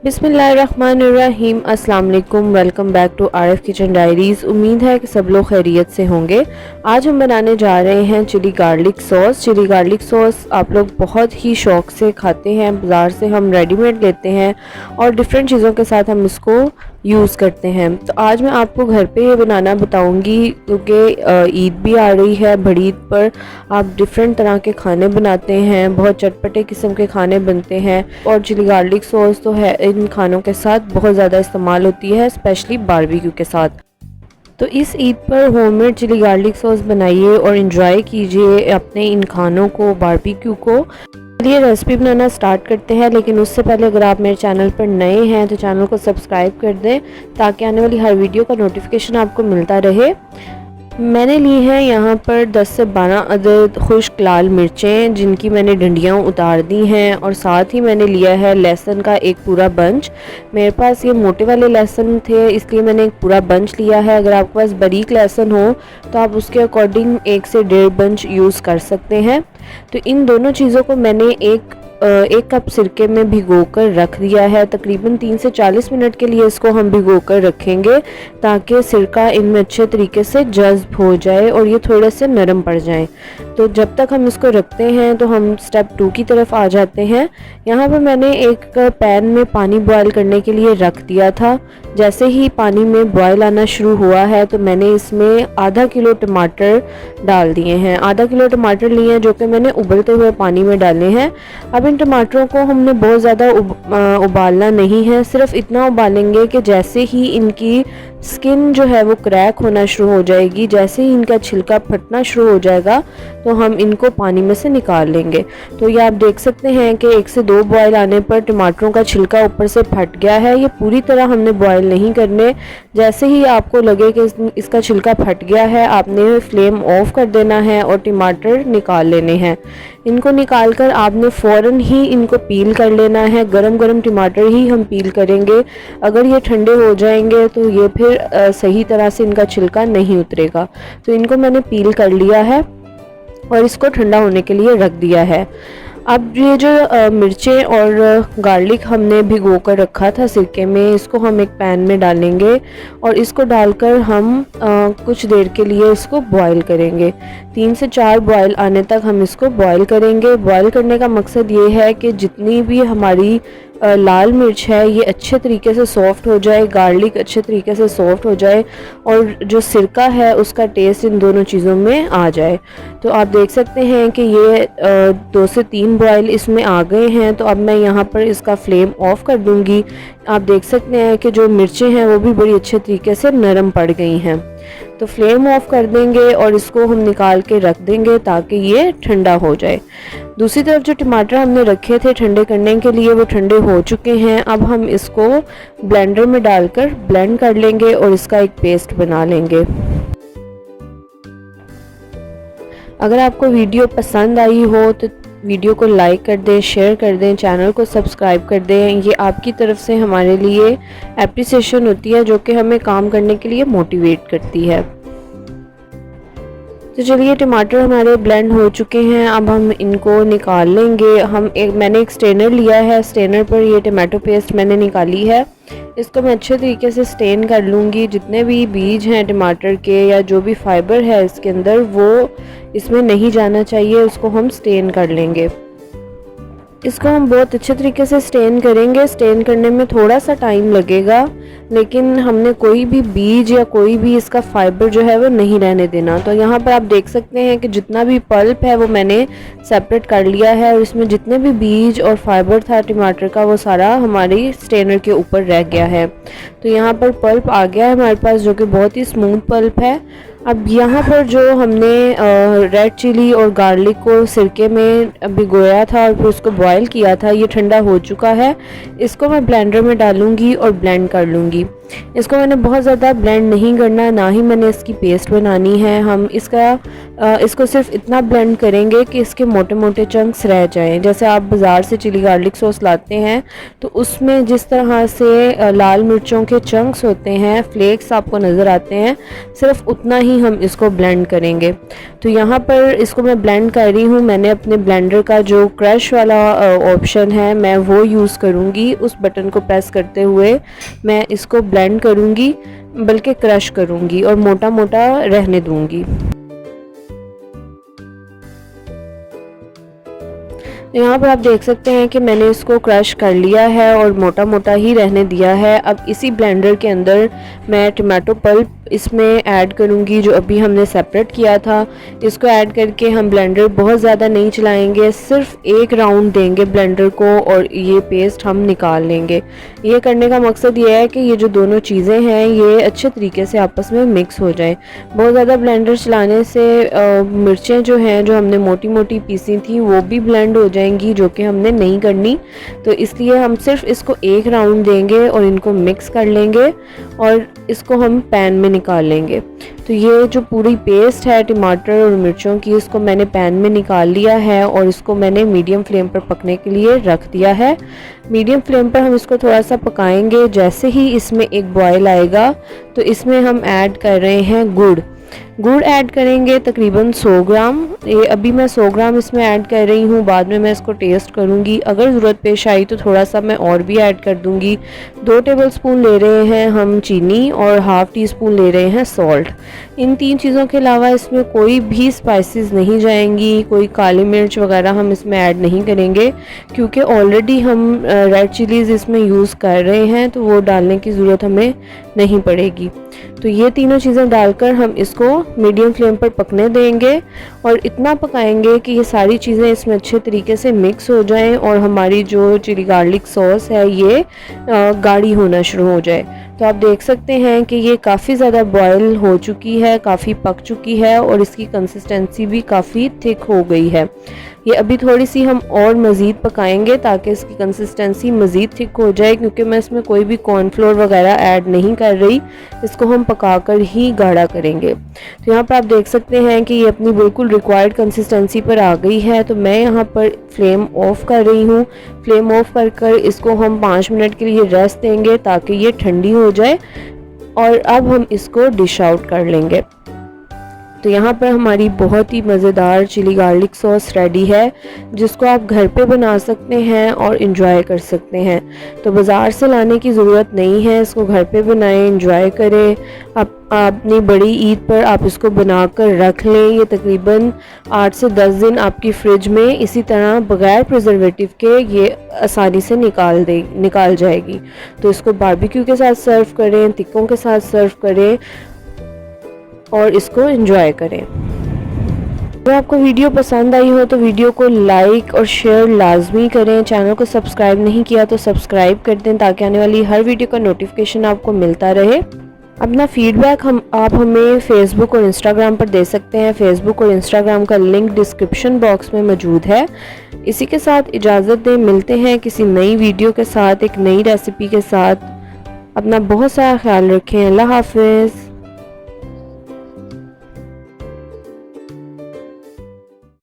बिस्मिल्लाहिर्रहमानिर्रहीम। अस्सलाम वालेकुम। Welcome back to Arif kitchen diaries. उम्मीद है कि सब लोग खैरियत से होंगे। आज हम बनाने जा रहे हैं chili garlic sauce. Chili garlic sauce आप लोग बहुत ही शौक़ से खाते हैं, बाज़ार से हम रेडीमेड लेते हैं और डिफरेंट चीज़ों के साथ हम इसको यूज़ करते हैं। तो आज मैं आपको घर पे ये बनाना बताऊंगी, क्योंकि ईद भी आ रही है। बड़ी ईद पर आप डिफरेंट तरह के खाने बनाते हैं, बहुत चटपटे किस्म के खाने बनते हैं और चिली गार्लिक सॉस तो है इन खानों के साथ बहुत ज़्यादा इस्तेमाल होती है, स्पेशली बारबेक्यू के साथ। तो इस ईद पर होममेड चिली गार्लिक सॉस बनाइए और इन्जॉय कीजिए अपने इन खानों को, बारबेक्यू को। चलिए रेसिपी बनाना स्टार्ट करते हैं, लेकिन उससे पहले अगर आप मेरे चैनल पर नए हैं तो चैनल को सब्सक्राइब कर दें ताकि आने वाली हर वीडियो का नोटिफिकेशन आपको मिलता रहे। मैंने ली है यहाँ पर 10 से 12 अदद खुश्क लाल मिर्चें, जिनकी मैंने डंडियाँ उतार दी हैं, और साथ ही मैंने लिया है लहसुन का एक पूरा बंच। मेरे पास ये मोटे वाले लहसुन थे, इसलिए मैंने एक पूरा बंच लिया है। अगर आपके पास बारीक लहसुन हो तो आप उसके अकॉर्डिंग 1 से 1.5 बंच यूज़ कर सकते हैं। तो इन दोनों चीज़ों को मैंने एक कप सिरके में भिगोकर रख दिया है। तकरीबन 30 से 40 मिनट के लिए इसको हम भिगोकर रखेंगे ताकि सिरका इनमें अच्छे तरीके से जज़्ब हो जाए और ये थोड़े से नरम पड़ जाएं। तो जब तक हम इसको रखते हैं तो हम स्टेप 2 की तरफ आ जाते हैं। यहाँ पर मैंने एक पैन में पानी बॉयल करने के लिए रख दिया था। जैसे ही पानी में बॉयल आना शुरू हुआ है तो मैंने इसमें आधा किलो टमाटर डाल दिए हैं। आधा किलो टमाटर लिए हैं जो कि मैंने उबलते हुए पानी में डाले हैं। अब इन टमाटरों को हमने बहुत ज़्यादा उबालना नहीं है, सिर्फ इतना उबालेंगे कि जैसे ही इनकी स्किन जो है वो क्रैक होना शुरू हो जाएगी, जैसे ही इनका छिलका फटना शुरू हो जाएगा तो हम इनको पानी में से निकाल लेंगे। तो ये आप देख सकते हैं कि 1 से 2 बॉयल आने पर टमाटरों का छिलका ऊपर से फट गया है। ये पूरी तरह हमने बॉयल नहीं करने। जैसे ही आपको लगे कि इसका छिलका फट गया है, आपने फ्लेम ऑफ कर देना है और टमाटर निकाल लेने हैं। इनको निकाल कर आपने फ़ौरन ही इनको पील कर लेना है। गरम गरम टमाटर ही हम पील करेंगे। अगर ये ठंडे हो जाएंगे तो ये फिर सही तरह से इनका छिलका नहीं उतरेगा। तो इनको मैंने पील कर लिया है और इसको ठंडा होने के लिए रख दिया है। अब ये जो मिर्चें और गार्लिक हमने भिगो कर रखा था सिरके में, इसको हम एक पैन में डालेंगे और इसको डालकर हम कुछ देर के लिए इसको बॉईल करेंगे। 3 से 4 बॉईल आने तक हम इसको बॉईल करेंगे। बॉईल करने का मकसद ये है कि जितनी भी हमारी लाल मिर्च है ये अच्छे तरीके से सॉफ़्ट हो जाए, गार्लिक अच्छे तरीके से सॉफ़्ट हो जाए और जो सिरका है उसका टेस्ट इन दोनों चीज़ों में आ जाए। तो आप देख सकते हैं कि ये 2 से 3 बॉयल इसमें आ गए हैं। तो अब मैं यहाँ पर इसका फ्लेम ऑफ कर दूँगी। आप देख सकते हैं कि जो मिर्चें हैं वो भी बड़ी अच्छे तरीके से नरम पड़ गई हैं। तो फ्लेम ऑफ कर देंगे और इसको हम निकाल के रख देंगे ताकि ये ठंडा हो जाए। दूसरी तरफ जो टमाटर हमने रखे थे ठंडे करने के लिए वो ठंडे हो चुके हैं। अब हम इसको ब्लेंडर में डालकर ब्लेंड कर लेंगे और इसका एक पेस्ट बना लेंगे। अगर आपको वीडियो पसंद आई हो तो वीडियो को लाइक कर दें, शेयर कर दें, चैनल को सब्सक्राइब कर दें। ये आपकी तरफ से हमारे लिए एप्रिसिएशन होती है जो कि हमें काम करने के लिए मोटिवेट करती है। तो चलिए टमाटर हमारे ब्लेंड हो चुके हैं। अब हम इनको निकाल लेंगे। मैंने एक स्ट्रेनर लिया है, स्ट्रेनर पर ये टमाटो पेस्ट मैंने निकाली है। इसको मैं अच्छे तरीके से स्टेन कर लूँगी। जितने भी बीज हैं टमाटर के या जो भी फाइबर है इसके अंदर वो इसमें नहीं जाना चाहिए, उसको हम स्टेन कर लेंगे। इसको हम बहुत अच्छे तरीके से स्टेन करेंगे। स्टेन करने में थोड़ा सा टाइम लगेगा, लेकिन हमने कोई भी बीज या कोई भी इसका फाइबर जो है वो नहीं रहने देना। तो यहाँ पर आप देख सकते हैं कि जितना भी पल्प है वो मैंने सेपरेट कर लिया है और इसमें जितने भी बीज और फाइबर था टमाटर का वो सारा हमारी स्ट्रेनर के ऊपर रह गया है। तो यहाँ पर पल्प आ गया है हमारे पास, जो कि बहुत ही स्मूथ पल्प है। अब यहाँ पर जो हमने रेड चिली और गार्लिक को सिरके में भिगोया था और फिर उसको बॉईल किया था, ये ठंडा हो चुका है। इसको मैं ब्लेंडर में डालूंगी और ब्लेंड कर लूँगी। इसको मैंने बहुत ज़्यादा ब्लेंड नहीं करना, ना ही मैंने इसकी पेस्ट बनानी है। हम इसको सिर्फ इतना ब्लेंड करेंगे कि इसके मोटे मोटे चंक्स रह जाएं। जैसे आप बाज़ार से चिली गार्लिक सॉस लाते हैं तो उसमें जिस तरह से लाल मिर्चों के चंक्स होते हैं, फ्लेक्स आपको नज़र आते हैं, सिर्फ उतना ही हम इसको ब्लेंड करेंगे। तो यहाँ पर इसको मैं ब्लेंड कर रही हूँ। मैंने अपने ब्लेंडर का जो क्रश वाला ऑप्शन है मैं वो यूज़ करूँगी। उस बटन को प्रेस करते हुए मैं इसको ब्लेंड करूँगी, बल्कि क्रश करूँगी और मोटा मोटा रहने दूँगी। तो यहाँ पर आप देख सकते हैं कि मैंने इसको क्रश कर लिया है और मोटा मोटा ही रहने दिया है। अब इसी ब्लेंडर के अंदर मैं टमाटो पल्प इसमें ऐड करूँगी जो अभी हमने सेपरेट किया था। इसको ऐड करके हम ब्लेंडर बहुत ज़्यादा नहीं चलाएंगे, सिर्फ एक राउंड देंगे ब्लेंडर को और ये पेस्ट हम निकाल लेंगे। ये करने का मकसद ये है कि ये जो दोनों चीज़ें हैं ये अच्छे तरीके से आपस में मिक्स हो जाए। बहुत ज़्यादा ब्लेंडर चलाने से मिर्चें जो हैं, जो हमने मोटी मोटी पीसी थी, वो भी ब्लेंड हो जाएंगी, जो कि हमने नहीं करनी। तो इसलिए हम सिर्फ इसको एक राउंड देंगे और इनको मिक्स कर लेंगे और इसको हम पैन में निकाल लेंगे। तो ये जो पूरी पेस्ट है टमाटर और मिर्चों की, इसको मैंने पैन में निकाल लिया है और इसको मैंने मीडियम फ्लेम पर पकने के लिए रख दिया है। मीडियम फ्लेम पर हम इसको थोड़ा सा पकाएंगे। जैसे ही इसमें एक बॉयल आएगा तो इसमें हम ऐड कर रहे हैं गुड़ ऐड करेंगे तकरीबन 100 ग्राम। ये अभी मैं 100 ग्राम इसमें ऐड कर रही हूँ, बाद में मैं इसको टेस्ट करूँगी। अगर ज़रूरत पेश आई तो थोड़ा सा मैं और भी ऐड कर दूँगी। 2 टेबलस्पून ले रहे हैं हम चीनी और हाफ़ टी स्पून ले रहे हैं सॉल्ट। इन 3 चीज़ों के अलावा इसमें कोई भी स्पाइसेस नहीं जाएंगी, कोई काली मिर्च वगैरह हम इसमें ऐड नहीं करेंगे, क्योंकि ऑलरेडी हम रेड चिलीज़ इसमें यूज़ कर रहे हैं, तो वो डालने की ज़रूरत हमें नहीं पड़ेगी। तो ये तीनों चीज़ें डालकर हम इसको मीडियम फ्लेम पर पकने देंगे और इतना पकाएंगे कि ये सारी चीज़ें इसमें अच्छे तरीके से मिक्स हो जाएं और हमारी जो चिली गार्लिक सॉस है ये गाढ़ी होना शुरू हो जाए। तो आप देख सकते हैं कि ये काफ़ी ज़्यादा बॉयल हो चुकी है, काफ़ी पक चुकी है और इसकी कंसिस्टेंसी भी काफ़ी थिक हो गई है। ये अभी थोड़ी सी हम और मज़ीद पकाएंगे ताकि इसकी कंसिस्टेंसी मज़ीद थिक हो जाए, क्योंकि मैं इसमें कोई भी कॉर्नफ्लोर वगैरह ऐड नहीं कर रही। इसको हम पकाकर ही गाढ़ा करेंगे। तो यहाँ पर आप देख सकते हैं कि ये अपनी बिल्कुल रिक्वायर्ड कंसिस्टेंसी पर आ गई है। तो मैं यहाँ पर फ्लेम ऑफ कर रही हूँ। फ्लेम ऑफ कर इसको हम 5 मिनट के लिए रेस्ट देंगे ताकि ये ठंडी हो जाए और अब हम इसको डिश आउट कर लेंगे। तो यहाँ पर हमारी बहुत ही मज़ेदार चिली गार्लिक सॉस रेडी है, जिसको आप घर पे बना सकते हैं और इन्जॉय कर सकते हैं। तो बाज़ार से लाने की ज़रूरत नहीं है, इसको घर पे बनाएं, इन्जॉय करें। आप अपनी बड़ी ईद पर आप इसको बनाकर रख लें। ये तकरीबन 8 से 10 दिन आपकी फ्रिज में इसी तरह बग़ैर प्रिजर्वेटिव के ये आसानी से निकाल जाएगी। तो इसको बारबेक्यू के साथ सर्व करें, टिक्कों के साथ सर्व करें और इसको एंजॉय करें। अगर आपको वीडियो पसंद आई हो तो वीडियो को लाइक और शेयर लाजमी करें। चैनल को सब्सक्राइब नहीं किया तो सब्सक्राइब कर दें ताकि आने वाली हर वीडियो का नोटिफिकेशन आपको मिलता रहे। अपना फीडबैक आप हमें फेसबुक और इंस्टाग्राम पर दे सकते हैं। फेसबुक और इंस्टाग्राम का लिंक डिस्क्रिप्शन बॉक्स में मौजूद है। इसी के साथ इजाज़त दें, मिलते हैं किसी नई वीडियो के साथ, एक नई रेसिपी के साथ। अपना बहुत सारा ख्याल रखें। अल्लाह हाफिज़।